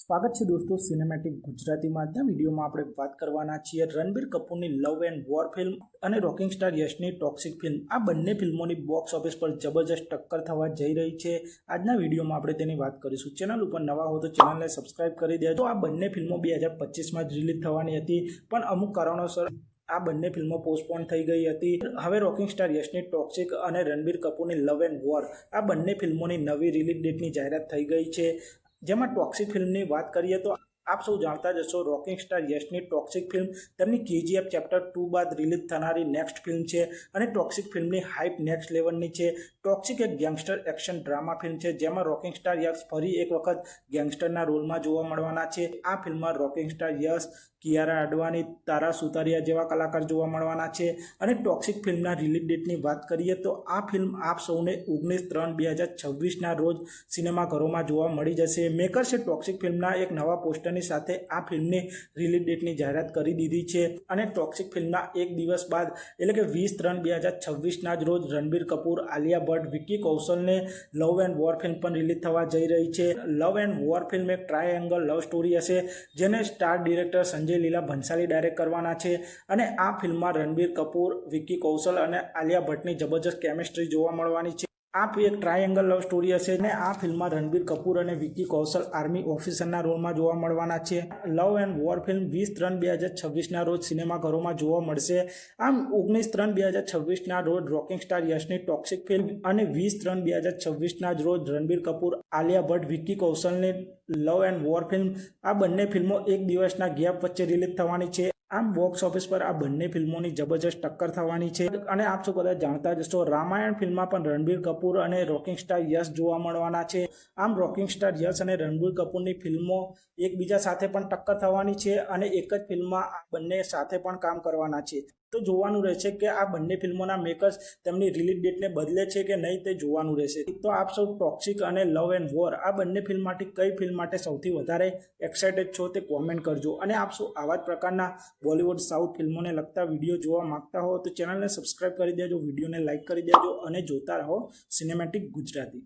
સ્વાગત છે દોસ્તો સિનેમેટિક ગુજરાતીમાં। આજના વિડીયોમાં આપણે વાત કરવાના છીએ રણબીર કપૂરની લવ એન્ડ વોર ફિલ્મ અને રોકિંગ સ્ટાર યશની ટોક્સિક ફિલ્મ। આ બંને ફિલ્મોની બોક્સ ઓફિસ પર જબરજસ્ત ટક્કર થવા જઈ રહી છે। આજના વિડીયોમાં આપણે તેની વાત કરીશું। ચેનલ ઉપર નવા હો તો ચેનલને સબસ્ક્રાઇબ કરી દેજો। આ બંને ફિલ્મો 2025માં જ રિલીઝ થવાની હતી, પણ અમુક કારણોસર આ બંને ફિલ્મો પોસ્ટપોન થઈ ગઈ હતી। હવે રોકિંગ સ્ટાર યશની ટોક્સિક અને રણબીર કપૂરની લવ એન્ડ વોર આ બંને ફિલ્મોની નવી રિલીઝ ડેટની જાહેરાત થઈ ગઈ છે। જેમાં ટોક્સિક ફિલ્મની વાત કરીએ તો આપ સૌ જાણતા જ હશો, રોકિંગ સ્ટાર યશની ટોક્સિક ફિલ્મ તેમની KGF ચેપ્ટર 2 બાદ રિલીઝ થનારી નેક્સ્ટ ફિલ્મ છે અને ટોક્સિક ફિલ્મની હાઇપ નેક્સ્ટ લેવલની છે। ટોક્સિક એક ગેંગસ્ટર એક્શન ડ્રામા ફિલ્મ છે, જેમાં રોકિંગ સ્ટાર યશ ફરી એક વખત ગેંગસ્ટરના રોલમાં જોવા મળવાના છે। આ ફિલ્મમાં રોકિંગ સ્ટાર યશ, કિયારા અડવાણી, તારા સુતારિયા જેવા કલાકાર જોવા મળવાના છે। અને ટોક્સિક ફિલ્મના રિલીઝ ડેટની વાત કરીએ તો આ ફિલ્મ આપ સૌને 19/3/2026ના રોજ સિનેમાઘરોમાં જોવા મળી જશે। મેકર્સે ટોક્સિક ફિલ્મના એક નવા પોસ્ટરની સાથે આ ફિલ્મની રિલીઝ ડેટની જાહેરાત કરી દીધી છે અને ટોક્સિક ફિલ્મના એક દિવસ બાદ એટલે કે 20/3/2026ના જ રોજ રણબીર કપૂર, આલિયા ભટ્ટ, વિક્કી કૌશલને લવ એન્ડ વોર ફિલ્મ પણ રિલીઝ થવા જઈ રહી છે। લવ એન્ડ વોર ફિલ્મ એક ટ્રાયેંગલ લવ સ્ટોરી હશે, જેને સ્ટાર ડિરેક્ટર સંજય લીલા ભંસાલી ડાયરેક્ટ કરવાના છે અને આ ફિલ્મમાં રણબીર કપૂર, વિક્કી કૌશલ અને આલિયા ભટ્ટની જબરજસ્ત કેમિસ્ટ્રી જોવા મળવાની છે। આ એક ટ્રાયેંગલ લવ સ્ટોરી હશે અને આ ફિલ્મમાં રણબીર કપૂર અને વિક્કી કૌશલ આર્મી ઓફિસરના રોલમાં જોવા મળવાના છે। લવ એન્ડ વોર ફિલ્મ 20/3/2026ના રોજ સિનેમાઘરોમાં જોવા મળશે। આમ 19/3/2026ના રોજ રોકિંગ સ્ટાર યશની ટોક્સિક ફિલ્મ અને 20/3/2026ના જ રોજ રણબીર કપૂર, આલિયા ભટ્ટ, વિક્કી કૌશલની લવ એન્ડ વોર ફિલ્મ આ બંને ફિલ્મો એક દિવસના ગેપ વચ્ચે રિલીઝ થવાની છે। આમ બોક્સ ઓફિસ પર આ બંને ફિલ્મોની જબરજસ્ત ટક્કર થવાની છે અને આપ સૌ કદાચ જાણતા જ હશો, રામાયણ ફિલ્મમાં પણ રણબીર કપૂર અને રોકિંગ સ્ટાર યશ જોવા મળવાના છે। આમ રોકિંગ સ્ટાર યશ અને રણબીર કપૂરની ફિલ્મો એકબીજા સાથે પણ ટક્કર થવાની છે અને એક જ ફિલ્મમાં આ બંને સાથે પણ કામ કરવાના છે। તો જોવાનું રહેશે કે આ બંને ફિલ્મોના મેકર્સ તેમની રિલીઝ ડેટને બદલે છે કે નહીં, તે જોવાનું રહેશે। તો આપ સૌ ટોક્સિક અને લવ એન્ડ વોર આ બંને ફિલ્મ માટે કઈ ફિલ્મ માટે સૌથી વધારે એક્સાઇટેડ છો તે કોમેન્ટ કરજો। અને આપ સૌ આવા જ પ્રકારના બોલિવૂડ, સાઉથ ફિલ્મોને લગતા વિડીયો જોવા માંગતા હો તો ચેનલને સબસ્ક્રાઇબ કરી દેજો, વિડીયોને લાઇક કરી દેજો અને જોતા રહો સિનેમેટિક ગુજરાતી।